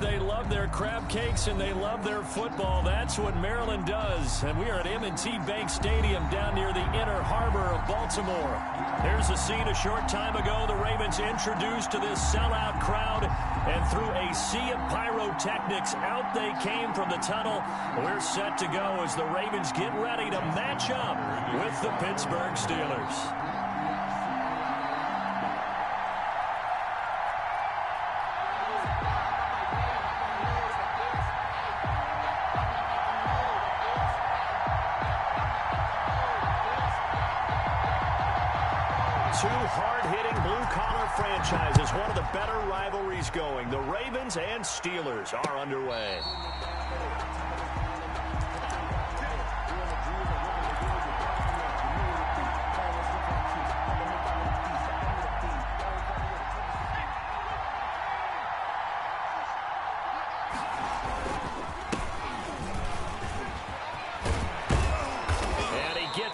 they love their crab cakes and they love their football. That's what Maryland does. And we are at M&T Bank Stadium down near the Inner Harbor of Baltimore. Here's a scene a short time ago. The Ravens introduced to this sellout crowd, and through a sea of pyrotechnics, out they came from the tunnel. We're set to go as the Ravens get ready to match up with the Pittsburgh Steelers. Two hard-hitting blue-collar franchises, one of the better rivalries going. The Ravens and Steelers are underway.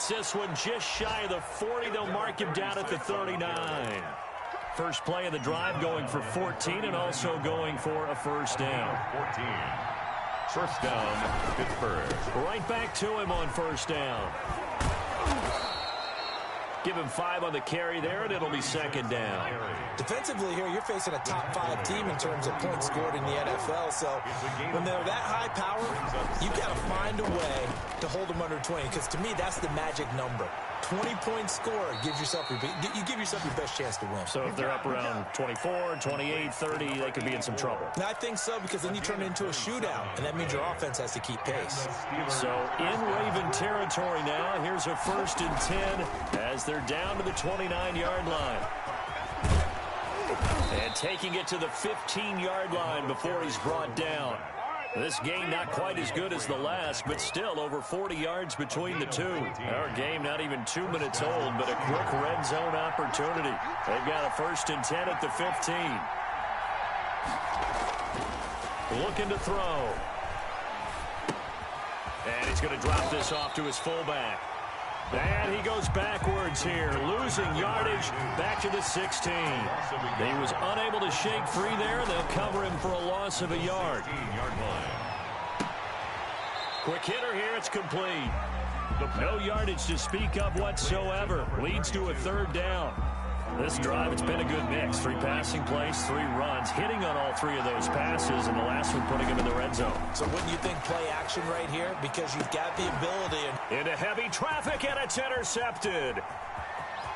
This one just shy of the 40. They'll mark him down at the 39. First play of the drive going for 14 and also going for a first down. 14. First down, Pittsburgh. Right back to him on first down. Give him 5 on the carry there, and it'll be second down. Defensively here, you're facing a top-5 team in terms of points scored in the NFL. So when they're that high power, you got to find a way to hold them under 20. Because to me, that's the magic number. 20-point score gives yourself you give yourself your best chance to win. So if they're up around 24, 28, 30, they could be in some trouble. And I think so, because then you turn it into a shootout, and that means your offense has to keep pace. So in Raven territory now, here's a 1st and 10 as they're down to the 29-yard line. And taking it to the 15-yard line before he's brought down. This game not quite as good as the last, but still over 40 yards between the two. Our game not even 2 minutes old, but a quick red zone opportunity. They've got a 1st and 10 at the 15. Looking to throw. And he's going to drop this off to his fullback. And he goes backwards here, losing yardage back to the 16. He was unable to shake free there. They'll cover him for a loss of a yard. Quick hitter here. It's complete. No yardage to speak of whatsoever. Leads to a 3rd down. This drive, it's been a good mix. 3 passing plays, 3 runs, hitting on all 3 of those passes, and the last one putting him in the red zone. So wouldn't you think play action right here? Because you've got the ability. Into heavy traffic, and it's intercepted.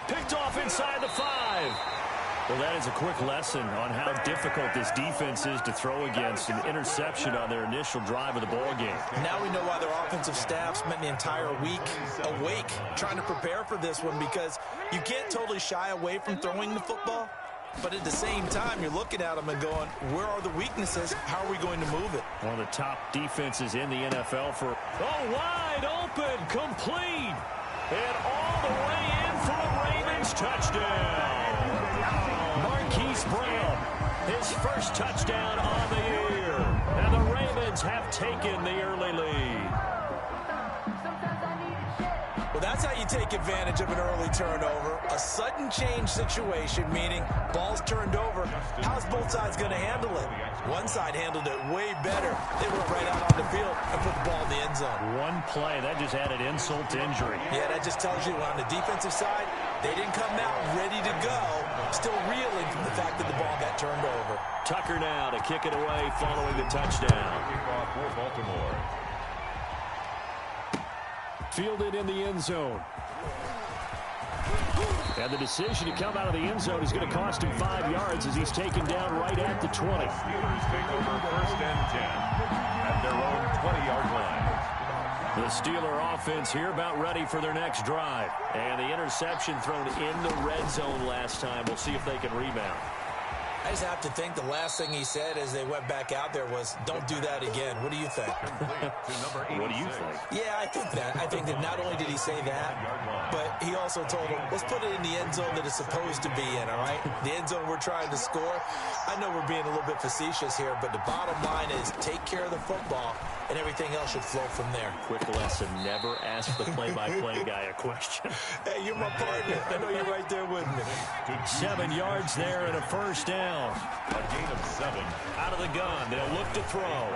Picked off inside the 5. Well, that is a quick lesson on how difficult this defense is to throw against. An interception on their initial drive of the ball game. Now we know why their offensive staff spent the entire week awake trying to prepare for this one, because you can't totally shy away from throwing the football. But at the same time, you're looking at them and going, where are the weaknesses? How are we going to move it? One of the top defenses in the NFL for... Oh, wide open, complete. And all the way in for a Ravens touchdown. Marquise Brown, his first touchdown on the year. And the Ravens have taken the early lead. Well, that's how you take advantage of an early turnover. A sudden change situation, meaning ball's turned over. How's both sides going to handle it? One side handled it way better. They went right out on the field and put the ball in the end zone. One play, that just added insult to injury. Yeah, that just tells you on the defensive side, they didn't come out ready to go. Still reeling from the fact that the ball got turned over. Tucker now to kick it away following the touchdown. Kickoff for Baltimore. Fielded in the end zone. And the decision to come out of the end zone is going to cost him 5 yards as he's taken down right at the 20. Steelers take over 1st and 10 at their own 20-yard line. The Steeler offense here about ready for their next drive. And the interception thrown in the red zone last time. We'll see if they can rebound. I just have to think the last thing he said as they went back out there was, don't do that again. What do you think? What do you think? Yeah, I think that. I think that not only did he say that, but he also told him, let's put it in the end zone that it's supposed to be in, all right? The end zone we're trying to score. I know we're being a little bit facetious here, but the bottom line is take care of the football and everything else should flow from there. Quick lesson, never ask the play-by-play guy a question. Hey, you're my partner. I know you're right there with me. 7 yards there and a first down. A gain of 7. Out of the gun, they'll look to throw.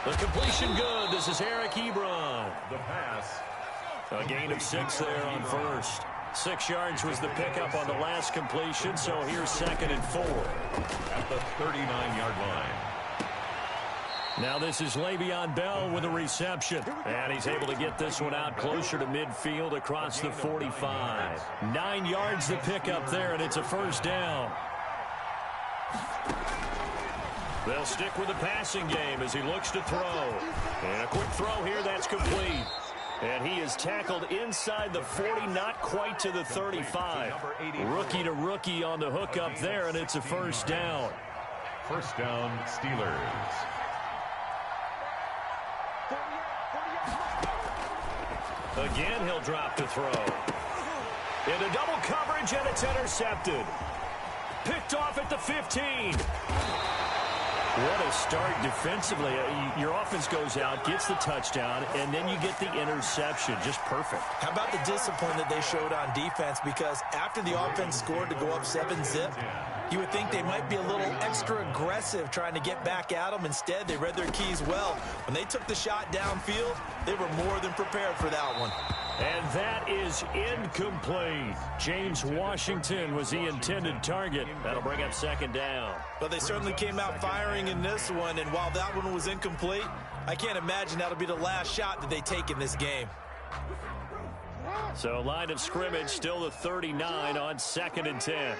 The completion good. This is Eric Ebron. The pass. A gain of 6 there on first. 6 yards was the pickup on the last completion, so here's 2nd and 4. At the 39-yard line. Now this is Le'Veon Bell with a reception. And he's able to get this one out closer to midfield across the 45. 9 yards the pickup there, and it's a first down. They'll stick with the passing game as he looks to throw. And a quick throw here, that's complete. And he is tackled inside the 40, not quite to the 35. Rookie to rookie on the hook up there, and it's a first down. First down, Steelers. Again, he'll drop to throw. Into double coverage, and it's intercepted. Picked off at the 15. What a start defensively. Your offense goes out, gets the touchdown, and then you get the interception. Just perfect. How about the discipline that they showed on defense? Because after the offense scored to go up 7-zip, you would think they might be a little extra aggressive trying to get back at them. Instead, they read their keys well. When they took the shot downfield, they were more than prepared for that one. And that is incomplete. James Washington was the intended target. That'll bring up 2nd down. But they certainly came out firing in this one, and while that one was incomplete, I can't imagine that'll be the last shot that they take in this game. So line of scrimmage still the 39 on 2nd and 10.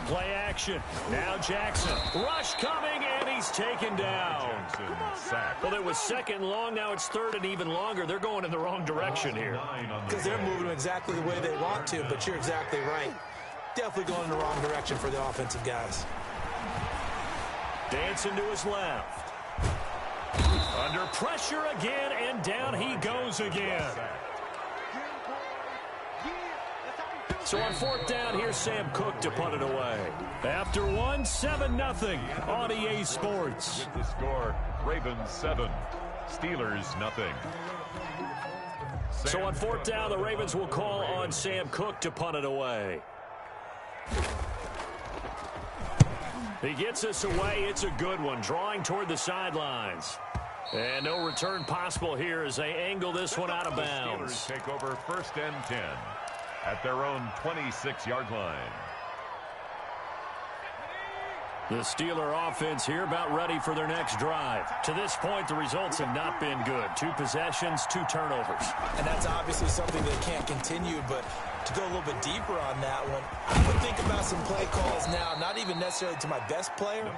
Play action. Now Jackson. Rush coming, and he's taken down. Well, it was 2nd and long. Now it's 3rd and even longer. They're going in the wrong direction here. Because they're moving exactly the way they want to, but you're exactly right. Definitely going in the wrong direction for the offensive guys. Dancing to his left. Under pressure again, and down he goes again. So on 4th down, here's Sam Cook to punt it away. After one, 7-0 on EA Sports. With the score, Ravens 7, Steelers nothing. So on 4th down, the Ravens will call on Sam Cook to punt it away. He gets us away. It's a good one, drawing toward the sidelines. And no return possible here as they angle this one out of bounds. Steelers take over 1st and 10 at their own 26-yard line. The Steeler offense here about ready for their next drive. To this point, the results have not been good. 2 possessions, 2 turnovers. And that's obviously something that can't continue, but to go a little bit deeper on that one, I would think about some play calls now, not even necessarily to my best player,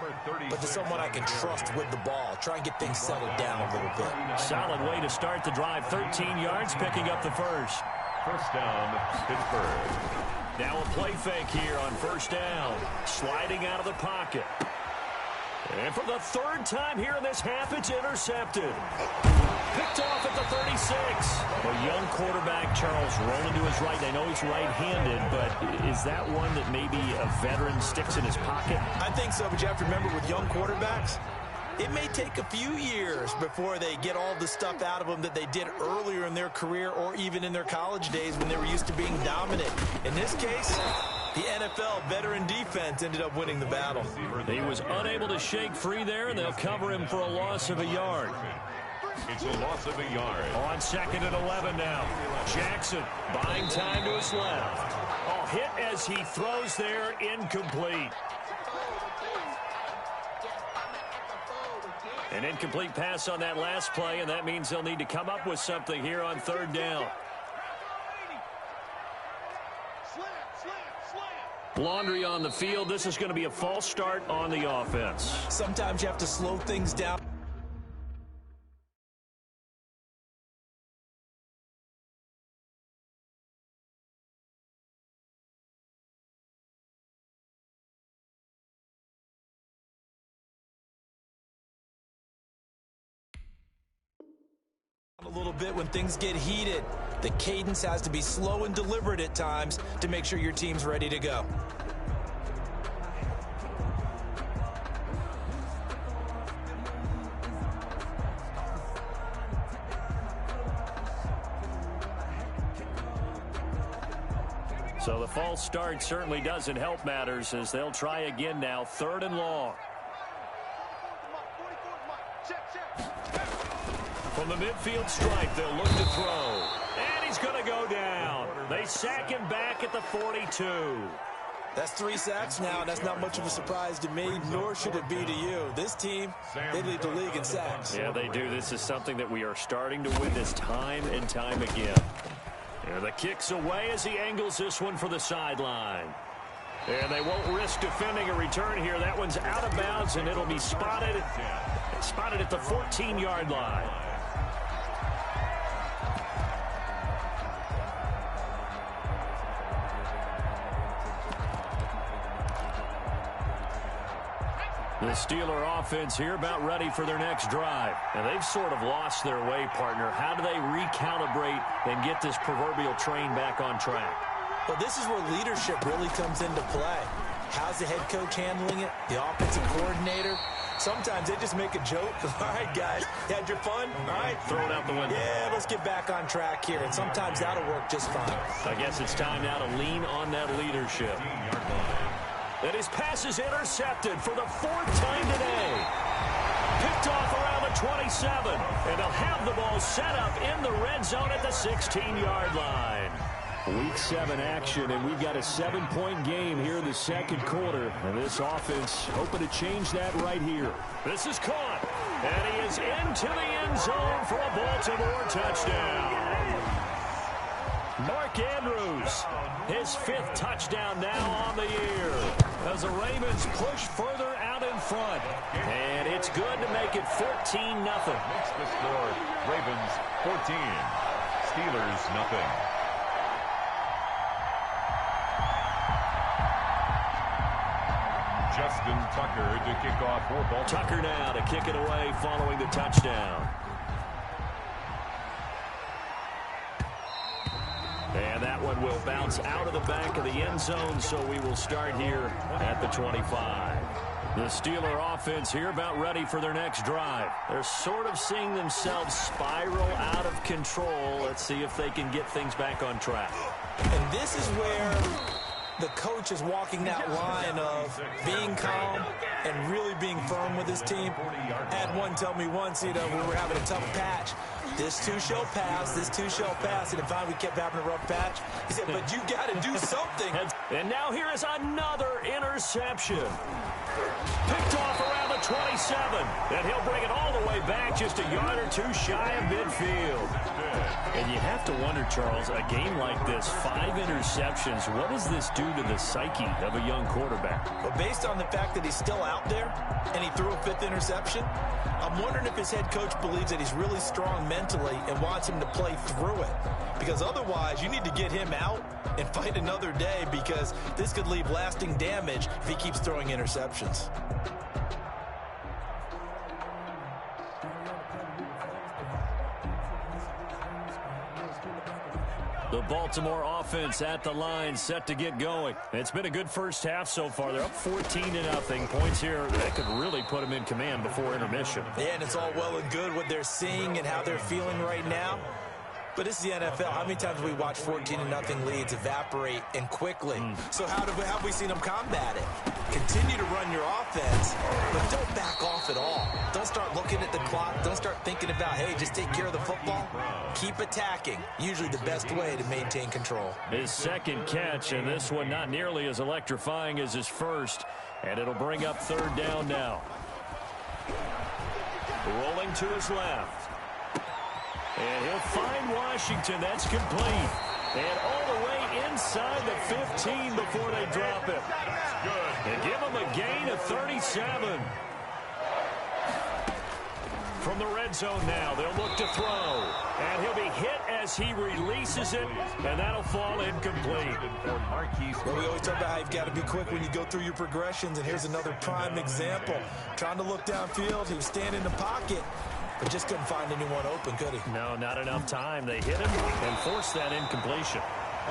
but to someone I can trust with the ball. Try and get things settled down a little bit. Solid way to start the drive. 13 yards, picking up the first. First down, Pittsburgh. Now a play fake here on 1st down. Sliding out of the pocket. And for the 3rd time here in this half, it's intercepted. Picked off at the 36. A young quarterback, Charles, rolling to his right. I know he's right-handed, but is that one that maybe a veteran sticks in his pocket? I think so, but you have to remember with young quarterbacks, it may take a few years before they get all the stuff out of them that they did earlier in their career or even in their college days when they were used to being dominant. In this case, the NFL veteran defense ended up winning the battle. He was unable to shake free there, and they'll cover him for a loss of a yard. It's a loss of a yard. On 2nd and 11 now. Jackson buying time to his left. Oh, hit as he throws there, incomplete. An incomplete pass on that last play, and that means they'll need to come up with something here on 3rd down. Laundry on the field. This is going to be a false start on the offense. Sometimes you have to slow things down. A little bit when things get heated. The cadence has to be slow and deliberate at times to make sure your team's ready to go. So the false start certainly doesn't help matters as they'll try again now, 3rd and long. From the midfield stripe, they'll look to throw. And he's going to go down. They sack him back at the 42. That's 3 sacks now, and that's not much of a surprise to me, nor should it be to you. This team, they lead the league in sacks. Yeah, they do. This is something that we are starting to witness time and time again. And the kick's away as he angles this one for the sideline. And they won't risk defending a return here. That one's out of bounds, and it'll be spotted at the 14-yard line. The Steeler offense here about ready for their next drive. And they've sort of lost their way, partner. How do they recalibrate and get this proverbial train back on track? Well, this is where leadership really comes into play. How's the head coach handling it? The offensive coordinator? Sometimes they just make a joke. All right, guys, you had your fun? All right. Throw it out the window. Yeah, let's get back on track here. And sometimes that'll work just fine. I guess it's time now to lean on that leadership. And his pass is intercepted for the 4th time today. Picked off around the 27. And they'll have the ball set up in the red zone at the 16-yard line. Week 7 action, and we've got a 7-point game here in the 2nd quarter. And this offense hoping to change that right here. This is caught. And he is into the end zone for a Baltimore touchdown. Mark Andrews, his 5th touchdown now on the year as the Ravens push further out in front. And it's good to make it 14-0. Makes the score Ravens 14, Steelers nothing. Justin Tucker to kick off for Baltimore. Tucker now to kick it away following the touchdown. And that one will bounce out of the back of the end zone, so we will start here at the 25. The Steeler offense here about ready for their next drive. They're sort of seeing themselves spiral out of control. Let's see if they can get things back on track. And this is where the coach is walking that line of being calm and really being firm with his team. I had one tell me once, we were having a tough patch. This too shall pass, this too shall pass. And finally we kept having a rough patch. He said, but you got to do something. And now here is another interception. Picked off around the 27. And he'll bring it all the way back just a yard or two shy of midfield. And you have to wonder, Charles, a game like this, 5 interceptions, what does this do to the psyche of a young quarterback? But based on the fact that he's still out there and he threw a 5th interception, I'm wondering if his head coach believes that he's really strong mentally and wants him to play through it. Because otherwise, you need to get him out and fight another day, because this could leave lasting damage if he keeps throwing interceptions. The Baltimore offense at the line, set to get going. It's been a good first half so far. They're up 14-0. Points here that could really put them in command before intermission. Yeah, and it's all well and good what they're seeing and how they're feeling right now. But this is the NFL. How many times have we watched 14-0 leads evaporate and quickly? So how have we seen them combat it? Continue to run your offense, but don't back off at all. Don't start looking at the clock. Don't start thinking about, hey, just take care of the football. Keep attacking. Usually the best way to maintain control. His 2nd catch, and this one not nearly as electrifying as his first. And it'll bring up 3rd down now. Rolling to his left. And he'll find Washington. That's complete. And all the way inside the 15 before they drop it. And give him a gain of 37. From the red zone now, they'll look to throw. And he'll be hit as he releases it, and that'll fall incomplete. Well, we always talk about how you've got to be quick when you go through your progressions, and here's another prime example. Trying to look downfield, he was standing in the pocket, but just couldn't find anyone open, could he? No, not enough time. They hit him and forced that incompletion.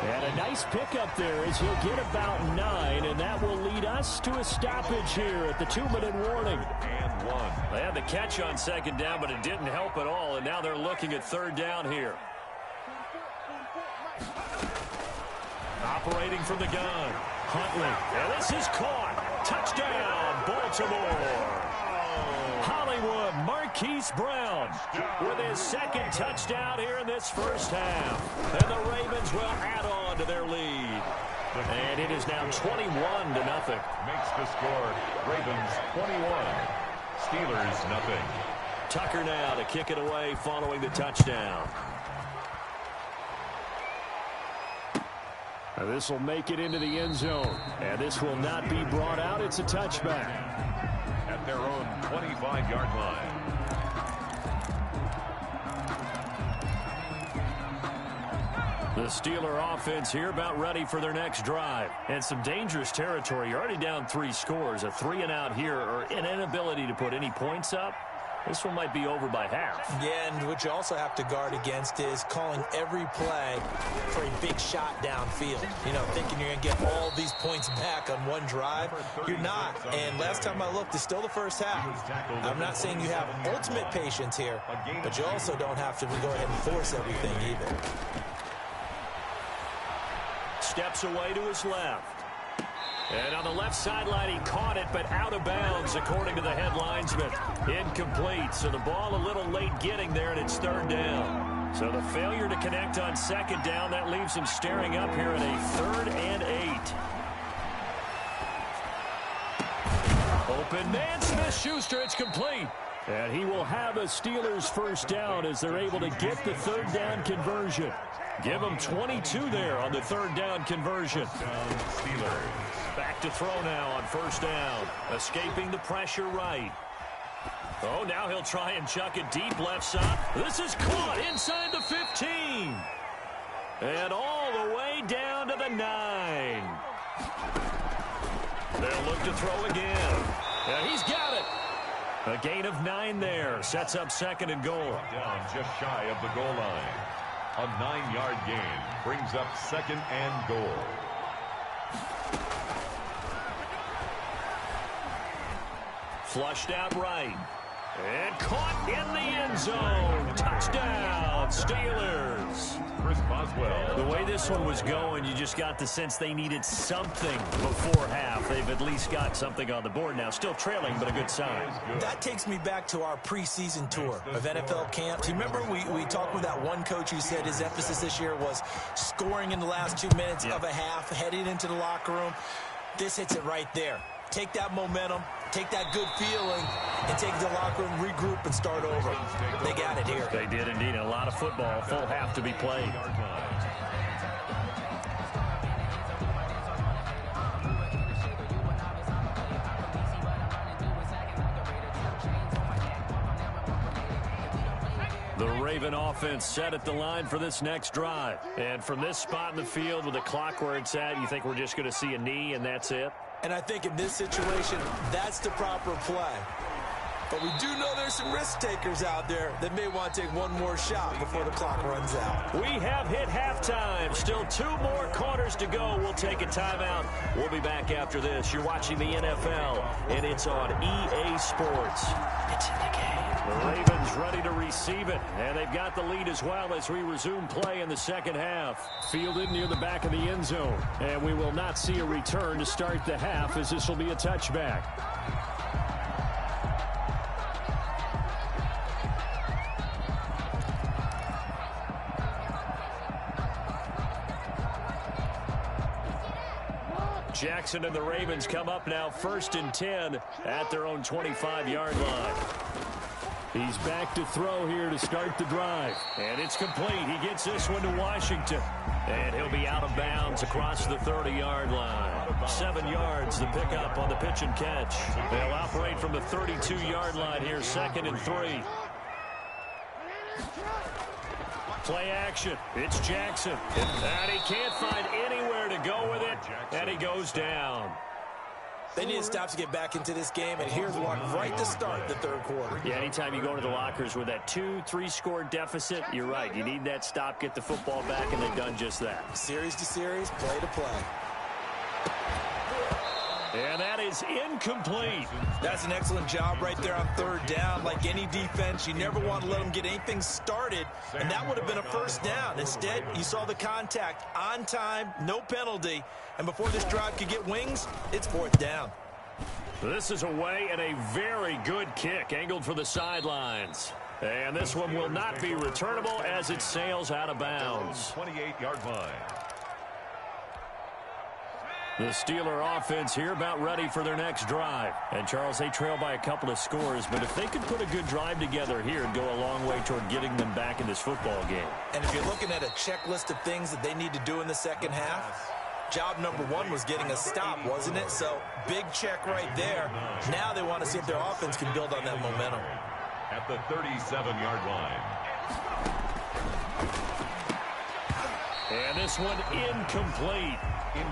And a nice pickup there as he'll get about 9, and that will lead us to a stoppage here at the 2-minute warning. And 1. They had the catch on 2nd down, but it didn't help at all, and now they're looking at 3rd down here. Operating from the gun. Huntley. And this is caught. Touchdown, Baltimore. Hollywood Marquise Brown with his second touchdown here in this first half. And the Ravens will add on to their lead. And it is now 21-0. Makes the score Ravens 21, Steelers nothing. Tucker now to kick it away following the touchdown. This will make it into the end zone. And this will not be brought out. It's a touchback. At their own 25-yard line. The Steeler offense here about ready for their next drive. And some dangerous territory. You're already down 3 scores. A 3-and-out here or an inability to put any points up. This one might be over by half. Yeah, and what you also have to guard against is calling every play for a big shot downfield. You know, thinking you're going to get all these points back on one drive. You're not. And last time I looked, it's still the first half. I'm not saying you have ultimate patience here, but you also don't have to go ahead and force everything either. Steps away to his left. And on the left sideline, he caught it, but out of bounds, according to the head linesman. Incomplete, so the ball a little late getting there, and it's 3rd down. So the failure to connect on 2nd down, that leaves him staring up here at a 3rd and 8. Open man, Smith-Schuster, it's complete. And he will have a Steelers first down as they're able to get the 3rd down conversion. Give them 22 there on the 3rd down conversion. Steelers. Back to throw now on 1st down. Escaping the pressure right. Oh, now he'll try and chuck it deep left side. This is caught inside the 15. And all the way down to the 9. They'll look to throw again. And he's got it. A gain of 9 there. Sets up 2nd and goal. Down just shy of the goal line. A 9-yard gain brings up 2nd and goal. Flushed out right. And caught in the end zone. Touchdown, Steelers. Chris Boswell. The way this one was going, you just got the sense they needed something before half. They've at least got something on the board now. Still trailing, but a good sign. That takes me back to our preseason tour of NFL camp. Do you remember we talked with that one coach who said his emphasis this year was scoring in the last 2 minutes of a half, heading into the locker room? This hits it right there. Take that momentum, take that good feeling, and take the locker room, regroup, and start over. They got it here. They did indeed. A lot of football, full half to be played. The Raven offense set at the line for this next drive. And from this spot in the field with the clock where it's at, you think we're just going to see a knee and that's it? And I think in this situation, that's the proper play. But we do know there's some risk takers out there that may want to take one more shot before the clock runs out. We have hit halftime. Still 2 more quarters to go. We'll take a timeout. We'll be back after this. You're watching the NFL, and it's on EA Sports. It's in the game. The Ravens ready to receive it, and they've got the lead as well as we resume play in the second half. Fielded near the back of the end zone, and we will not see a return to start the half as this will be a touchback. Jackson and the Ravens come up now 1st and 10 at their own 25-yard line. He's back to throw here to start the drive. And it's complete. He gets this one to Washington. And he'll be out of bounds across the 30-yard line. 7 yards the pickup on the pitch and catch. They'll operate from the 32-yard line here, 2nd and 3. Play action. It's Jackson. And he can't find anywhere to go with it. And he goes down. They need to stop to get back into this game, and here's one right to start the 3rd quarter. Yeah, anytime you go to the lockers with that 2-3 score deficit, you're right. You need that stop, get the football back, and they've done just that. Series to series, play to play. And that is incomplete. That's an excellent job right there on third down. Like any defense, you never want to let them get anything started, and that would have been a first down. Instead, you saw the contact on time, no penalty, and before this drive could get wings, it's fourth down. This is away and a very good kick angled for the sidelines. And this one will not be returnable as it sails out of bounds. 28-yard line. The Steeler offense here about ready for their next drive. And, Charles, they trail by a couple of scores, but if they could put a good drive together here, it'd go a long way toward getting them back in this football game. And if you're looking at a checklist of things that they need to do in the second half, job number one was getting a stop, wasn't it? So, big check right there. Now they want to see if their offense can build on that momentum. At the 37-yard line. And this one incomplete.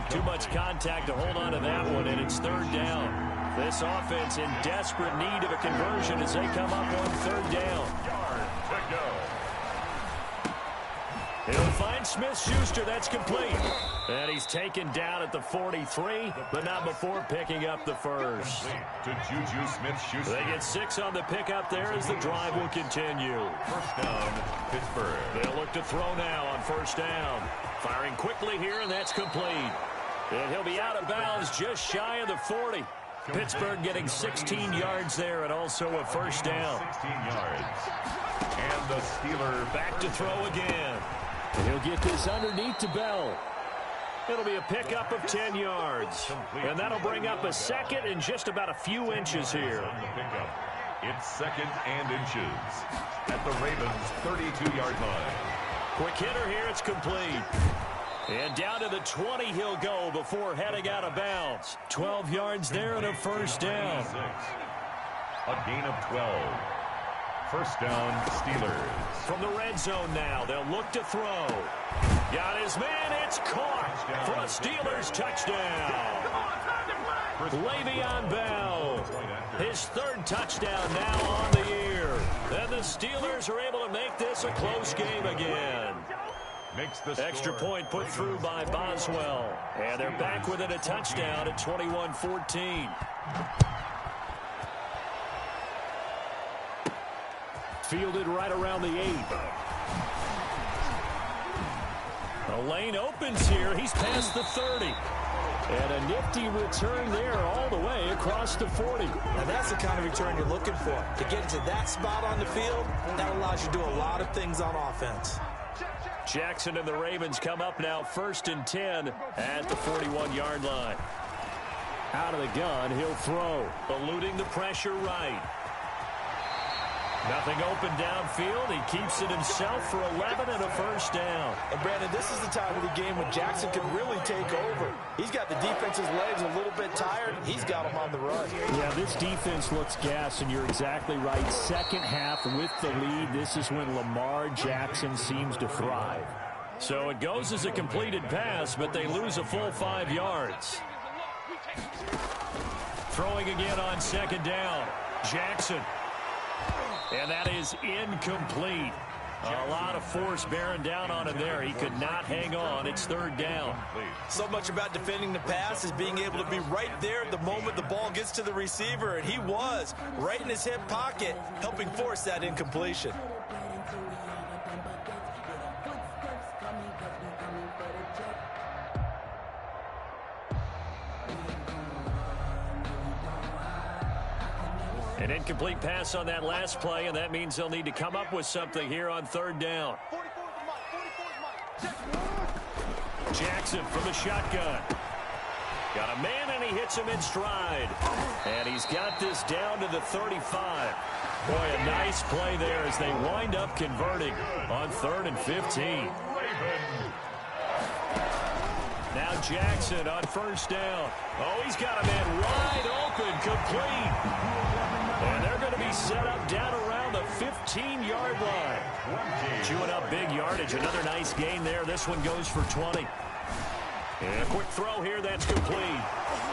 Too much contact to hold on to that one, and it's third down. This offense in desperate need of a conversion as they come up on third down. Yard to go. He'll find Smith-Schuster. That's complete. And he's taken down at the 43, but not before picking up the first. To Juju Smith-Schuster. They get 6 on the pickup there as the drive will continue. First down, Pittsburgh. They'll look to throw now on first down. Firing quickly here, and that's complete. And he'll be out of bounds just shy of the 40. Pittsburgh getting 16 yards there and also a first down. 16 yards. And the Steelers back to throw again. He'll get this underneath to Bell. It'll be a pickup of 10 yards. And that'll bring up a second and just about a few inches here. On the pickup. It's second and inches. At the Ravens' 32-yard line. Quick hitter here, it's complete. And down to the 20 he'll go before heading out of bounds. 12 yards there and a first down. A gain of 12. First down, Steelers. From the red zone now, they'll look to throw. Got his man, it's caught for a Steelers touchdown. Le'Veon Bell, his third touchdown now on the year. And the Steelers are able to make this a close game again. Makes the extra point put through by Boswell. And they're back within a touchdown at 21-14. Fielded right around the 8. A lane opens here. He's past the 30. And a nifty return there all the way across the 40. Now that's the kind of return you're looking for. To get into that spot on the field, that allows you to do a lot of things on offense. Jackson and the Ravens come up now 1st and 10 at the 41-yard line. Out of the gun, he'll throw. Eluding the pressure right. Nothing open downfield. He keeps it himself for 11 and a first down. And, Brandon, this is the time of the game when Jackson can really take over. He's got the defense's legs a little bit tired. He's got them on the run. Yeah, this defense looks gassed, and you're exactly right. Second half with the lead, this is when Lamar Jackson seems to thrive. So it goes as a completed pass, but they lose a full 5 yards. Throwing again on second down. Jackson. And that is incomplete. A lot of force bearing down on him there. He could not hang on. It's third down. So much about defending the pass is being able to be right there at the moment the ball gets to the receiver. And he was right in his hip pocket, helping force that incompletion. An incomplete pass on that last play, and that means they'll need to come up with something here on third down. Jackson from the shotgun. Got a man, and he hits him in stride. And he's got this down to the 35. Boy, a nice play there as they wind up converting on 3rd and 15. Now Jackson on first down. Oh, he's got a man wide open, complete. And they're going to be set up down around the 15-yard line. Chewing up big yardage. Another nice gain there. This one goes for 20. And a quick throw here. That's complete.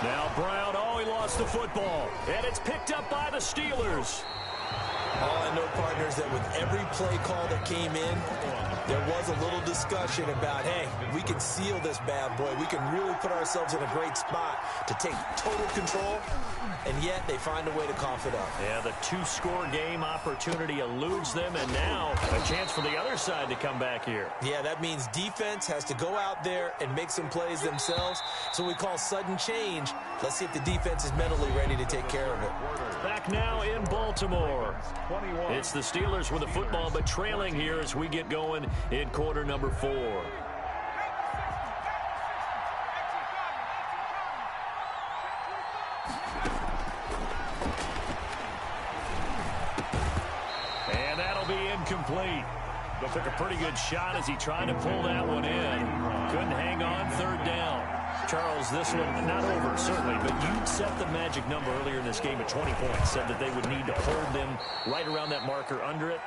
Now Brown. Oh, he lost the football. And it's picked up by the Steelers. All I know, partners, that with every play call that came in, there was a little discussion about, hey, we can seal this bad boy. We can really put ourselves in a great spot to take total control, and yet they find a way to cough it up. Yeah, the two-score game opportunity eludes them, and now a chance for the other side to come back here. Yeah, that means defense has to go out there and make some plays themselves. So we call sudden change. Let's see if the defense is mentally ready to take care of it. Back now in Baltimore. It's the Steelers with the football, but trailing here as we get going in quarter number 4. And that'll be incomplete. But took a pretty good shot as he tried to pull that one in. Couldn't hang on, third down. Charles, this one not over, certainly, but you set the magic number earlier in this game at 20 points, said that they would need to hold them right around that marker under it.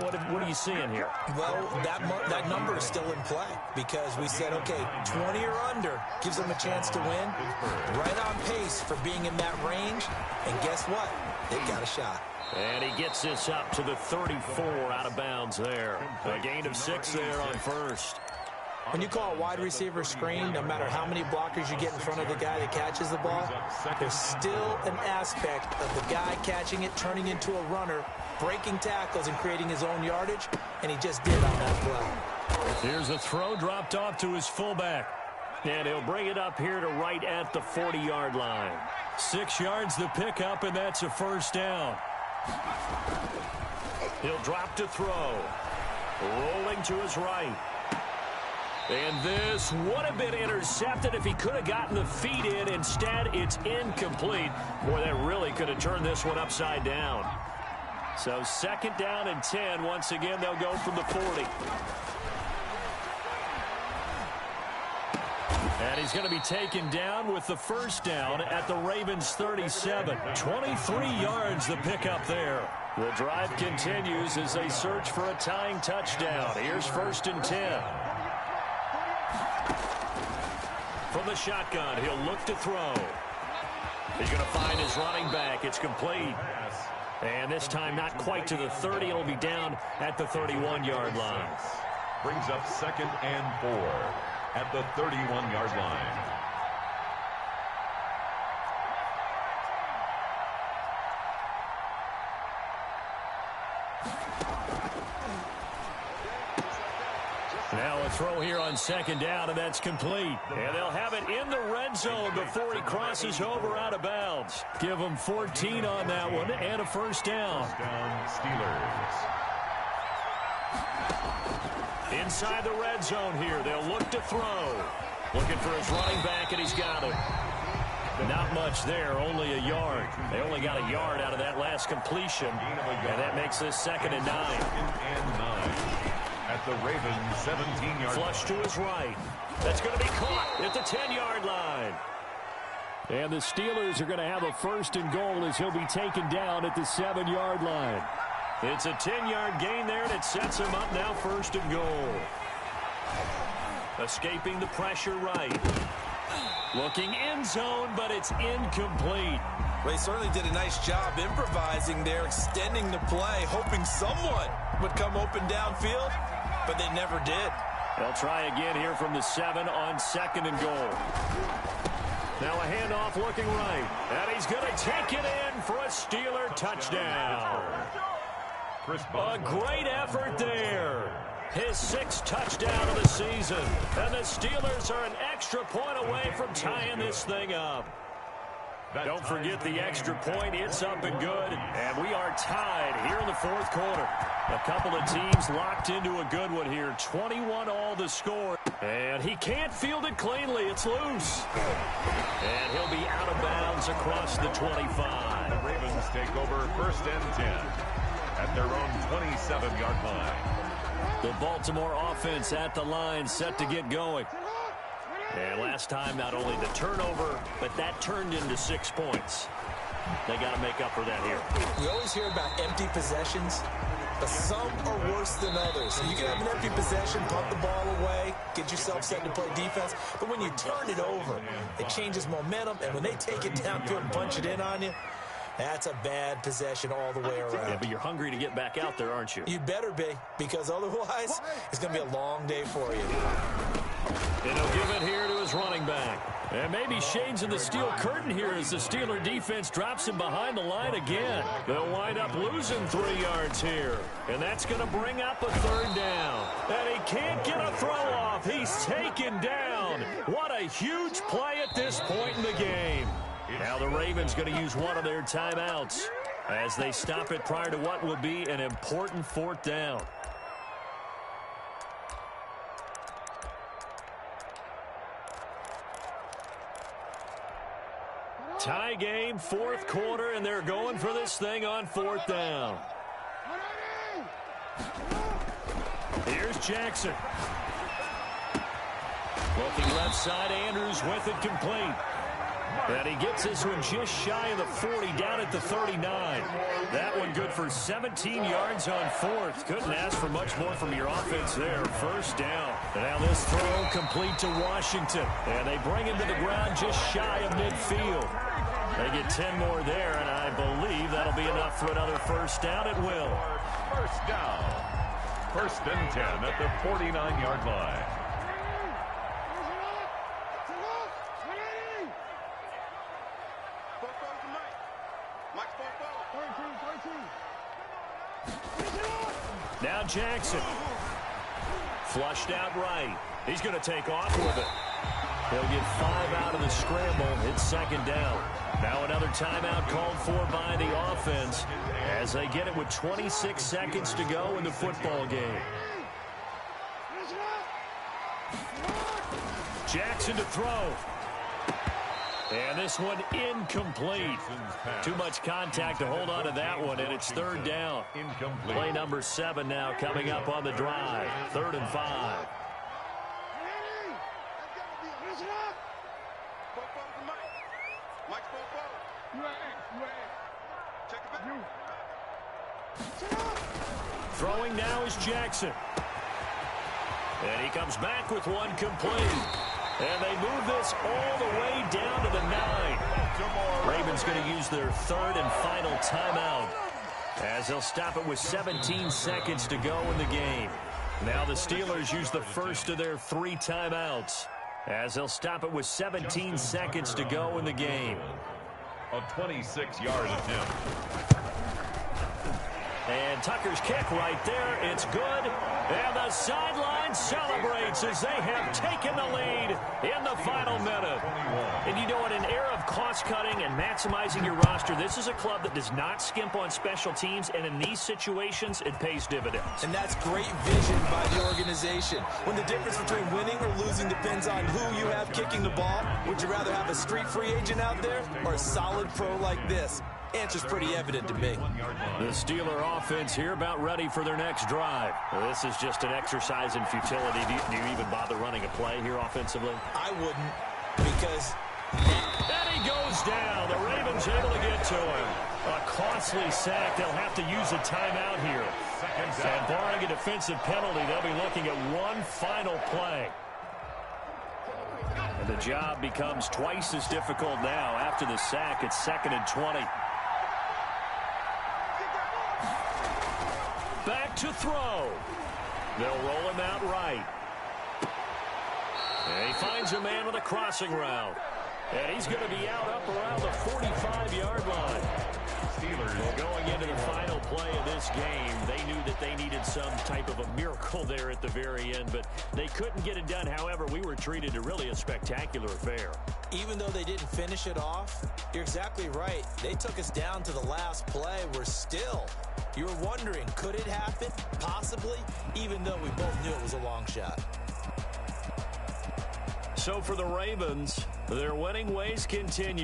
What are you seeing here? Well, that number is still in play because we said, okay, 20 or under gives them a chance to win. Right on pace for being in that range. And guess what? They've got a shot. And he gets this up to the 34 out of bounds there. A gain of 6 there on first. When you call a wide receiver screen, no matter how many blockers you get in front of the guy that catches the ball, there's still an aspect of the guy catching it, turning into a runner, breaking tackles and creating his own yardage, and he just did on that play. Here's a throw dropped off to his fullback. And he'll bring it up here to right at the 40-yard line. 6 yards the pickup, and that's a first down. He'll drop to throw. Rolling to his right. And this would have been intercepted if he could have gotten the feet in. Instead, it's incomplete. Boy, that really could have turned this one upside down. So second down and 10. Once again, they'll go from the 40. And he's going to be taken down with the first down at the Ravens' 37. 23 yards the pickup there. The drive continues as they search for a tying touchdown. Here's first and 10. From the shotgun, he'll look to throw. He's going to find his running back. It's complete. And this time not quite to the 30. It'll be down at the 31-yard line. Brings up second and 4 at the 31-yard line. Now a throw here on second down, and that's complete. And they'll have it in the red zone before he crosses over out of bounds. Give them 14 on that one and a first down. Steelers. Inside the red zone here, they'll look to throw. Looking for his running back, and he's got him. Not much there, only a yard. They only got a yard out of that last completion, and that makes this second and 9. Second and 9. At the Ravens' 17-yard line. Flush to his right. That's going to be caught at the 10-yard line. And the Steelers are going to have a first and goal as he'll be taken down at the 7-yard line. It's a 10-yard gain there, and it sets him up now first and goal. Escaping the pressure right. Looking end zone, but it's incomplete. Well, he certainly did a nice job improvising there, extending the play, hoping someone would come open downfield, but they never did. They'll try again here from the 7 on second and goal. Now a handoff looking right, and he's going to take it in for a Steeler touchdown. A great effort there. His 6th touchdown of the season, and the Steelers are an extra point away from tying this thing up. Don't forget the extra point. It's up and good. And we are tied here in the 4th quarter. A couple of teams locked into a good one here. 21 all the score. And he can't field it cleanly. It's loose. And he'll be out of bounds across the 25. The Ravens take over first and 10 at their own 27-yard line. The Baltimore offense at the line, set to get going. And last time, not only the turnover, but that turned into 6 points. They got to make up for that here. We always hear about empty possessions, but some are worse than others. So you can have an empty possession, punt the ball away, get yourself set to play defense. But when you turn it over, it changes momentum. And when they take it downfield and punch it in on you, That's a bad possession all the way around. Yeah, but you're hungry to get back out there, aren't you? You better be, because otherwise it's going to be a long day for you. And he'll give it here to his running back. And maybe shades of the steel curtain here as the Steeler defense drops him behind the line again. They'll wind up losing 3 yards here. And that's going to bring up a 3rd down. And he can't get a throw off. He's taken down. What a huge play at this point in the game. Now the Ravens going to use one of their timeouts as they stop it prior to what will be an important 4th down. Tie game, 4th quarter, and they're going for this thing on 4th down. Here's Jackson. Looking left side, Andrews with it complete. And he gets this one just shy of the 40, down at the 39. That one good for 17 yards on 4th. Couldn't ask for much more from your offense there. 1st down. And now this throw complete to Washington. And they bring him to the ground just shy of midfield. They get 10 more there, and I believe that'll be enough for another 1st down. It will. 1st down. 1st and 10 at the 49-yard line. Now Jackson. Flushed out right. He's going to take off with it. He'll get 5 out of the scramble. It's 2nd down. Now another timeout called for by the offense as they get it with 26 seconds to go in the football game. Jackson to throw. And this one incomplete. Too much contact to hold on to that one, and it's 3rd down. Play number 7 now coming up on the drive. 3rd and 5. Throwing now is Jackson. And he comes back with one complete. And they move this all the way down to the 9. Ravens going to use their 3rd and final timeout as they'll stop it with 17 seconds to go in the game. Now the Steelers use the first of their 3 timeouts as they'll stop it with 17 seconds to go in the game. A 26-yard attempt. And Tucker's kick right there. It's good. And the sideline celebrates as they have taken the lead in the final minute. And you know, in an era of cost-cutting and maximizing your roster, this is a club that does not skimp on special teams, and in these situations, it pays dividends. And that's great vision by the organization. When the difference between winning or losing depends on who you have kicking the ball, would you rather have a street free agent out there or a solid pro like this? Answer's pretty evident to me. The Steeler offense here about ready for their next drive. This is just an exercise in futility. Do you even bother running a play here offensively? I wouldn't, because... And he goes down. The Ravens able to get to him. A costly sack. They'll have to use a timeout here. And barring a defensive penalty, they'll be looking at one final play. And the job becomes twice as difficult now. After the sack, it's 2nd and 20. Back to throw. They'll roll him out right. And he finds a man with a crossing route. And he's going to be out up around the 45-yard line. Steelers going into the final play of this game. They knew that they needed some type of a miracle there at the very end, but they couldn't get it done. However, we were treated to really a spectacular affair. Even though they didn't finish it off, you're exactly right. They took us down to the last play. We're still... You were wondering, could it happen? Possibly, even though we both knew it was a long shot. So for the Ravens, their winning ways continue.